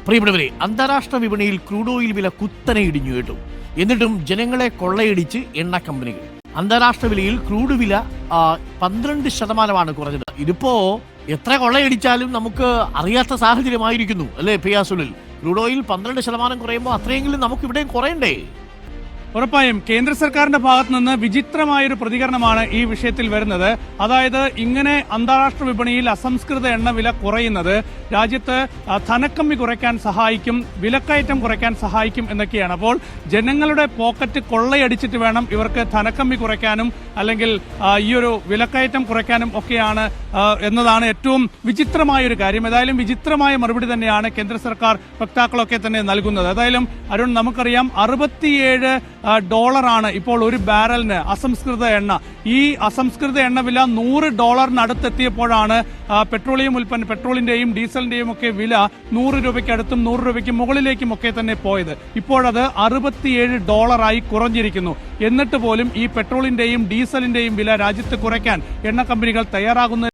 പ്രിയപ്പെട്ടവരെ, അന്താരാഷ്ട്ര വിപണിയിൽ ക്രൂഡ് ഓയിൽ വില കുത്തനെ ഇടിഞ്ഞു കേട്ടു. എന്നിട്ടും ജനങ്ങളെ കൊള്ളയടിച്ച് എണ്ണ കമ്പനികൾ. അന്താരാഷ്ട്ര വിലയിൽ ക്രൂഡ് വില 12% കുറഞ്ഞത്. ഇതിപ്പോ എത്ര കൊള്ളയടിച്ചാലും നമുക്ക് അറിയാത്ത സാഹചര്യമായിരിക്കുന്നു അല്ലേ പിയാസുലിൽ? ക്രൂഡ് ഓയിൽ 12% കുറയുമ്പോൾ അത്രയെങ്കിലും നമുക്ക് ഇവിടെയും കുറയണ്ടേ? ഉറപ്പായും കേന്ദ്ര സർക്കാരിന്റെ ഭാഗത്തു നിന്ന് വിചിത്രമായൊരു പ്രതികരണമാണ് ഈ വിഷയത്തിൽ വരുന്നത്. അതായത് ഇങ്ങനെ അന്താരാഷ്ട്ര വിപണിയിൽ അസംസ്കൃത എണ്ണവില കുറയുന്നത് രാജ്യത്ത് ധനക്കമ്മി കുറയ്ക്കാൻ സഹായിക്കും, വിലക്കയറ്റം കുറയ്ക്കാൻ സഹായിക്കും എന്നൊക്കെയാണ്. അപ്പോൾ ജനങ്ങളുടെ പോക്കറ്റ് കൊള്ളയടിച്ചിട്ട് വേണം ഇവർക്ക് ധനക്കമ്മി കുറയ്ക്കാനും അല്ലെങ്കിൽ ഈ ഒരു വിലക്കയറ്റം കുറയ്ക്കാനും ഒക്കെയാണ് എന്നതാണ് ഏറ്റവും വിചിത്രമായൊരു കാര്യം. ഏതായാലും വിചിത്രമായ മറുപടി തന്നെയാണ് കേന്ദ്ര സർക്കാർ വക്താക്കളൊക്കെ തന്നെ നൽകുന്നത്. ഏതായാലും അരുൺ, നമുക്കറിയാം $67 ഇപ്പോൾ ഒരു ബാരലിന് അസംസ്കൃത എണ്ണ. ഈ അസംസ്കൃത എണ്ണ വില $100 അടുത്തെത്തിയപ്പോഴാണ് പെട്രോളിന്റെയും ഡീസലിന്റെയും ഒക്കെ വില 100 രൂപയ്ക്ക് അടുത്തും 100 രൂപയ്ക്ക് മുകളിലേക്കും ഒക്കെ തന്നെ പോയത്. ഇപ്പോഴത് $67 കുറഞ്ഞിരിക്കുന്നു. എന്നിട്ട് പോലും ഈ പെട്രോളിന്റെയും ഡീസലിന്റെയും വില രാജ്യത്ത് കുറയ്ക്കാൻ എണ്ണ കമ്പനികൾ തയ്യാറാകുന്ന